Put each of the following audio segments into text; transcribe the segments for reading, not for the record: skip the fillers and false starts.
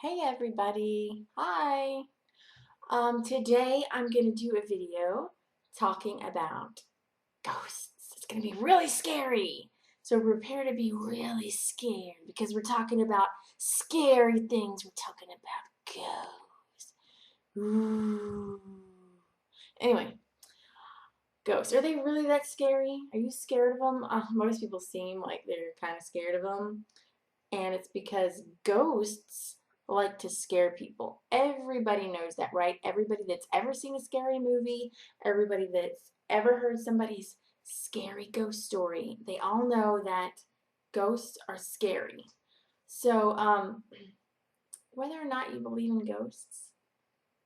Hey everybody. Hi. Today I'm going to do a video talking about ghosts. It's going to be really scary. So prepare to be really scared because we're talking about scary things. We're talking about ghosts. Ooh. Anyway, ghosts. Are they really that scary? Are you scared of them? Most people seem like they're kind of scared of them. And it's because ghosts like to scare people. Everybody knows that, right? Everybody that's ever seen a scary movie, everybody that's ever heard somebody's scary ghost story, they all know that ghosts are scary. So, whether or not you believe in ghosts,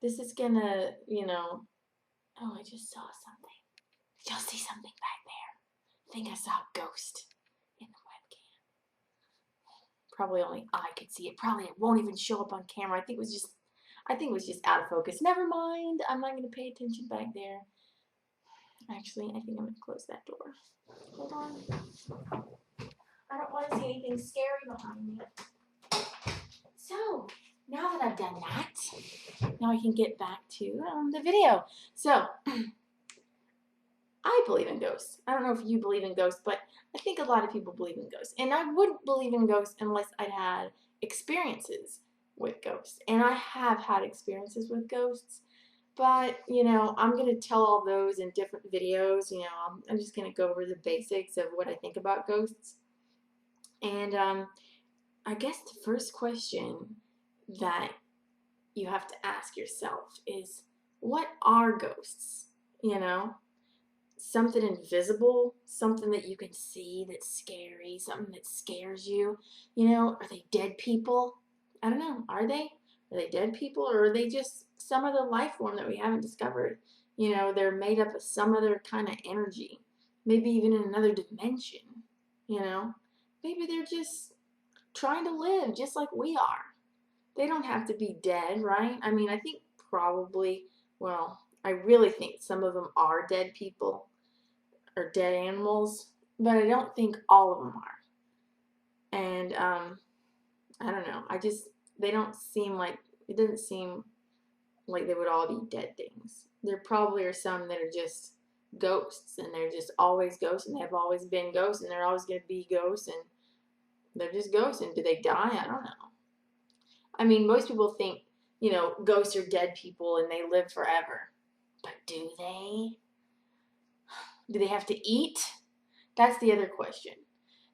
this is gonna, oh, I just saw something. Did y'all see something back there? I think I saw a ghost in the webcam. Probably only I could see it. Probably it won't even show up on camera. I think it was just out of focus. Never mind. I'm not going to pay attention back there. Actually, I think I'm going to close that door. Hold on. I don't want to see anything scary behind me. So, now that I've done that, now I can get back to the video. So, I believe in ghosts. I don't know if you believe in ghosts, but I think a lot of people believe in ghosts. And I wouldn't believe in ghosts unless I'd had experiences with ghosts. And I have had experiences with ghosts. But, I'm going to tell all those in different videos. I'm just going to go over the basics of what I think about ghosts. And I guess the first question that you have to ask yourself is, what are ghosts? You know? Something invisible, something that you can see that's scary, something that scares you. Are they dead people? I don't know. Are they? Are they dead people, or are they just some other life form that we haven't discovered? They're made up of some other kind of energy, maybe even in another dimension. You know, maybe they're just trying to live just like we are. They don't have to be dead, right? I mean, I think probably, well, I really think some of them are dead people or dead animals, but I don't think all of them are. And I don't know. They don't seem like, it doesn't seem like they would all be dead things. There probably are some that are just ghosts, and they're just always ghosts, and they've always been ghosts, and they're always going to be ghosts, and they're just ghosts. And do they die? I don't know. I mean, most people think, ghosts are dead people and they live forever. But do they? Do they have to eat? That's the other question.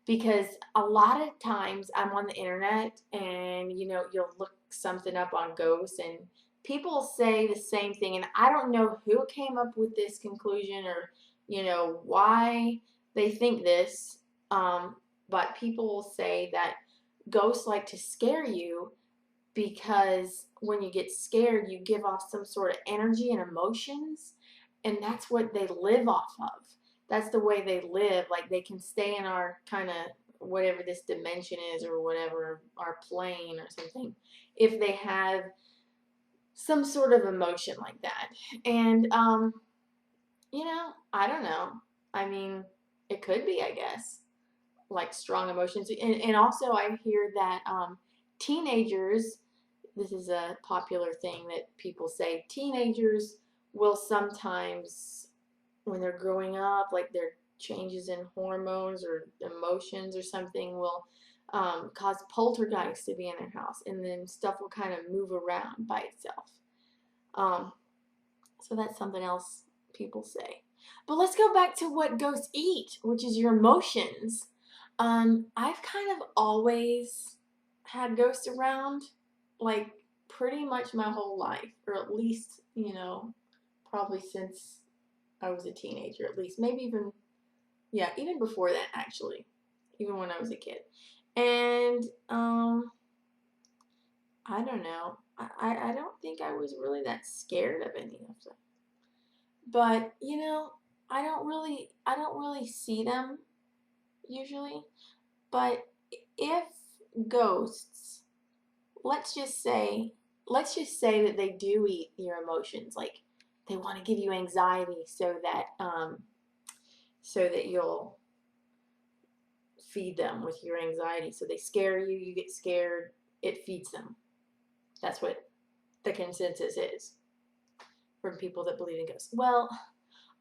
Because a lot of times I'm on the internet and you'll look something up on ghosts and people say the same thing, and I don't know who came up with this conclusion or why they think this, but people will say that ghosts like to scare you because when you get scared you give off some sort of energy and emotions, and that's what they live off of. That's the way they live. Like, they can stay in our kind of whatever this dimension is, or whatever, our plane or something, if they have some sort of emotion like that. And I don't know. I mean, it could be, I guess, like strong emotions. And also I hear that teenagers, this is a popular thing that people say, teenagers will sometimes, when they're growing up, like their changes in hormones or emotions or something will cause poltergeists to be in their house, and then stuff will kind of move around by itself. Um, so that's something else people say. But let's go back to what ghosts eat, which is your emotions. I've kind of always had ghosts around, like pretty much my whole life, or at least, probably since I was a teenager, at least. Maybe even, yeah, even before that, actually, even when I was a kid. And I don't know. I don't think I was really that scared of any of them. But, I don't really see them usually. But if ghosts, let's just say let's just say that they do eat your emotions, like they want to give you anxiety so that you'll feed them with your anxiety. So they scare you, you get scared, it feeds them. That's what the consensus is from people that believe in ghosts. Well,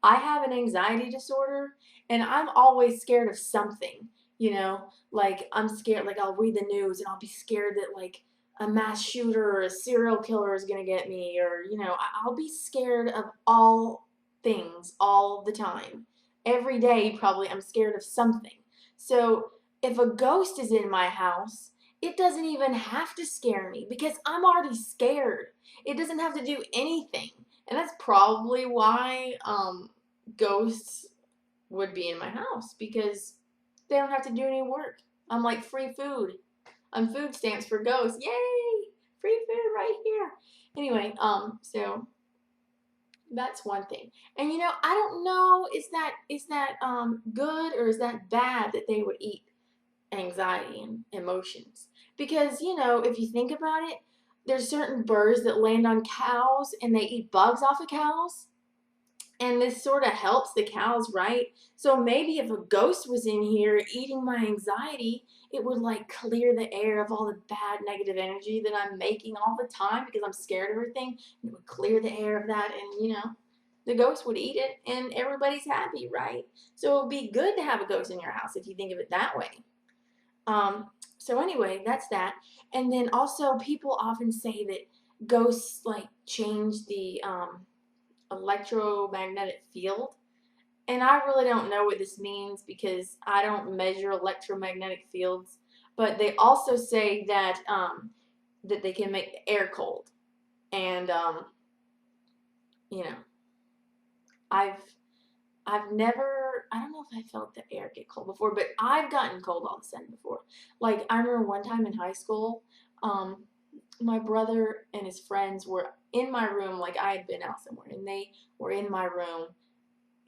I have an anxiety disorder, and I'm always scared of something, you know? Like, I'm scared, like, I'll read the news and I'll be scared that, like, a mass shooter or a serial killer is gonna get me, or, you know, I'll be scared of all things all the time. Every day, probably, I'm scared of something. So, if a ghost is in my house, it doesn't even have to scare me because I'm already scared. It doesn't have to do anything. And that's probably why ghosts would be in my house, because they don't have to do any work. I'm like free food. I'm food stamps for ghosts. Yay! Free food right here. Anyway, so that's one thing. And you know, I don't know, is that good or is that bad that they would eat anxiety and emotions? Because, you know, if you think about it, there's certain birds that land on cows and they eat bugs off of cows, and this sort of helps the cows, right? So maybe if a ghost was in here eating my anxiety, it would like clear the air of all the bad negative energy that I'm making all the time because I'm scared of everything. It would clear the air of that, and you know, the ghost would eat it and everybody's happy, right? So it would be good to have a ghost in your house if you think of it that way. So anyway, that's that. And then also people often say that ghosts like change the electromagnetic field. And I really don't know what this means because I don't measure electromagnetic fields. But they also say that that they can make the air cold. And you know, I've I've never, I don't know if I felt the air get cold before, but I've gotten cold all of a sudden before. Like I remember one time in high school, um, my brother and his friends were in my room, like I had been out somewhere, and they were in my room,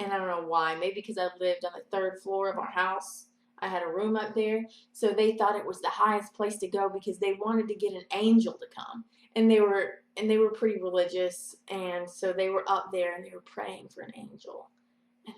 and I don't know why. Maybe because I lived on the third floor of our house. I had a room up there, so they thought it was the highest place to go because they wanted to get an angel to come, and they were pretty religious, and so they were up there and they were praying for an angel, and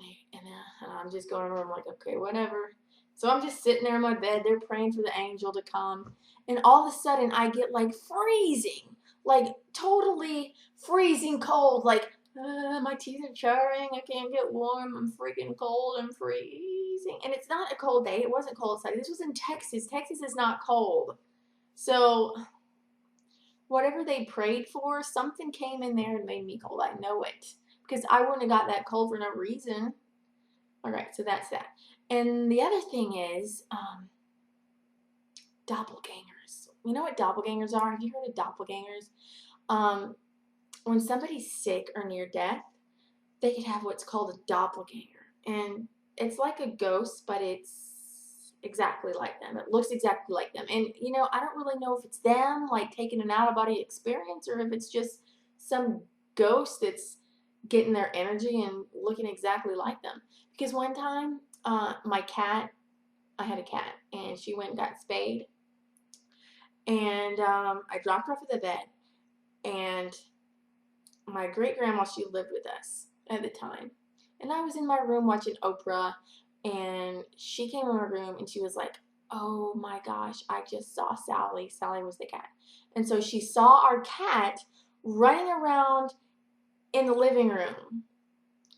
I'm just going around like, okay, whatever. So I'm just sitting there in my bed. They're praying for the angel to come, and all of a sudden I get like freezing, like totally freezing cold, like my teeth are charring. I can't get warm. I'm freaking cold. I'm freezing. And it's not a cold day. It wasn't cold outside. This was in Texas. Texas is not cold. So whatever they prayed for, something came in there and made me cold. I know it. Because I wouldn't have got that cold for no reason. All right, so that's that. And the other thing is doppelgangers. You know what doppelgangers are? Have you heard of doppelgangers? Um, when somebody's sick or near death, they could have what's called a doppelganger. And it's like a ghost, but it's exactly like them. It looks exactly like them. And, you know, I don't really know if it's them, like taking an out of body experience, or if it's just some ghost that's getting their energy and looking exactly like them. Because one time, my cat, I had a cat, and she went and got spayed. And I dropped her off at the vet. And my great grandma, she lived with us at the time. And I was in my room watching Oprah, and she came in my room and she was like, oh my gosh, I just saw Sally. Sally was the cat. And so she saw our cat running around in the living room.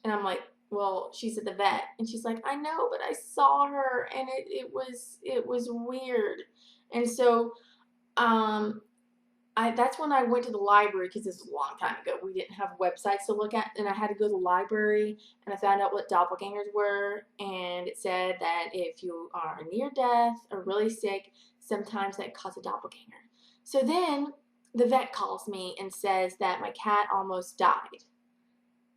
And I'm like, well, she's at the vet. And she's like, I know, but I saw her and it was weird. And so um that's when I went to the library because this was a long time ago. We didn't have websites to look at, and I had to go to the library, and I found out what doppelgangers were, and it said that if you are near death or really sick, sometimes that causes a doppelganger. So then the vet calls me and says that my cat almost died,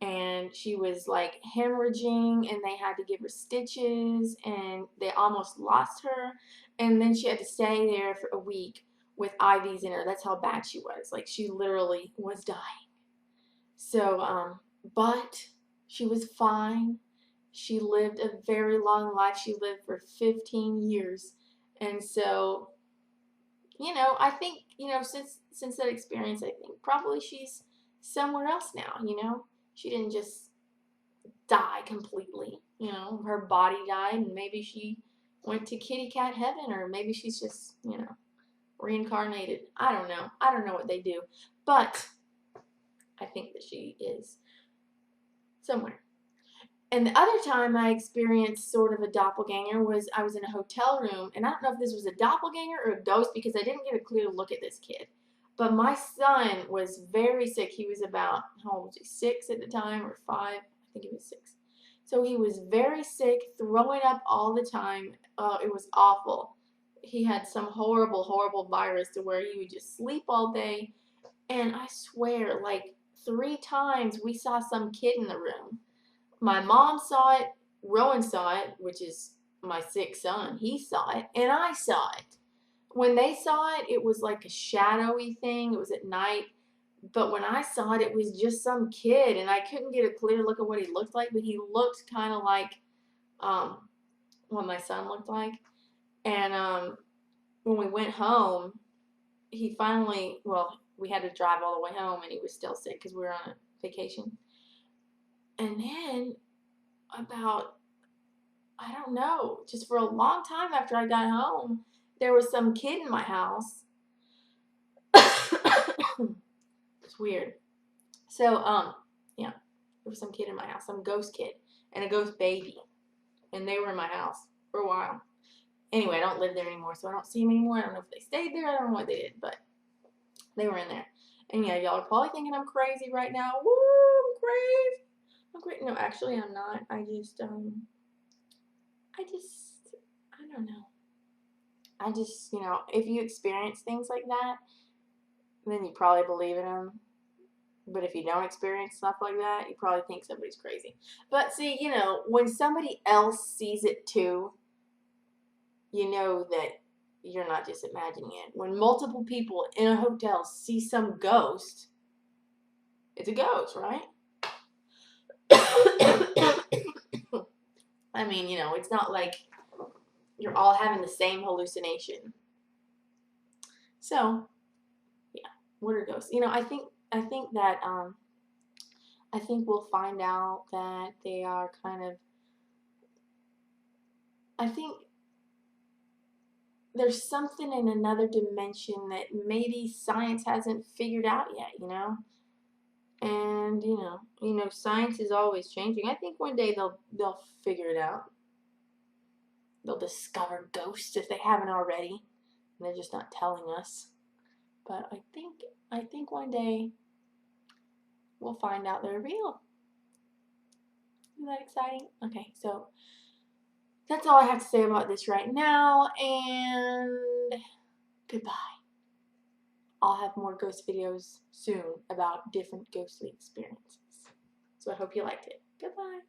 and she was like hemorrhaging, and they had to give her stitches, and they almost lost her, and then she had to stay there for a week with IVs in her. That's how bad she was. Like she literally was dying. So but she was fine. She lived a very long life. She lived for 15 years. And so, you know, I think, you know, since that experience, I think probably she's somewhere else now, you know. She didn't just die completely, you know. Her body died, and maybe she went to kitty cat heaven, or maybe she's just, you know, reincarnated. I don't know. I don't know what they do. But I think that she is somewhere. And the other time I experienced sort of a doppelganger was I was in a hotel room, and I don't know if this was a doppelganger or a ghost because I didn't get a clear look at this kid. But my son was very sick. He was about, how old was he, 6 at the time or 5? I think he was 6. So he was very sick, throwing up all the time. It was awful. He had some horrible, horrible virus to where he would just sleep all day. And I swear, like 3 times we saw some kid in the room. My mom saw it, Rowan saw it, which is my 6th son. He saw it, and I saw it. When they saw it, it was like a shadowy thing. It was at night. But when I saw it, it was just some kid, and I couldn't get a clear look at what he looked like, but he looked kind of like what my son looked like. And when we went home, he finally, well, we had to drive all the way home, and he was still sick because we were on a vacation. And then about, I don't know, just for a long time after I got home, there was some kid in my house. It's weird. So, yeah, there was some kid in my house, some ghost kid, and a ghost baby. And they were in my house for a while. Anyway, I don't live there anymore, so I don't see them anymore. I don't know if they stayed there. I don't know what they did, but they were in there. And yeah, y'all are probably thinking I'm crazy right now. Woo, I'm crazy. I'm crazy. No, actually, I'm not. I don't know. I just, if you experience things like that, then you probably believe in them. But if you don't experience stuff like that, you probably think somebody's crazy. But see, when somebody else sees it too, you know that you're not just imagining it. When multiple people in a hotel see some ghost, it's a ghost, right? I mean, it's not like you're all having the same hallucination. So, yeah, what are ghosts? I think that I think we'll find out that they are kind of, I think there's something in another dimension that maybe science hasn't figured out yet, And science is always changing. I think one day they'll figure it out. They'll discover ghosts if they haven't already. And they're just not telling us. But I think one day we'll find out they're real. Isn't that exciting? Okay, so that's all I have to say about this right now, and goodbye. I'll have more ghost videos soon about different ghostly experiences. So I hope you liked it. Goodbye.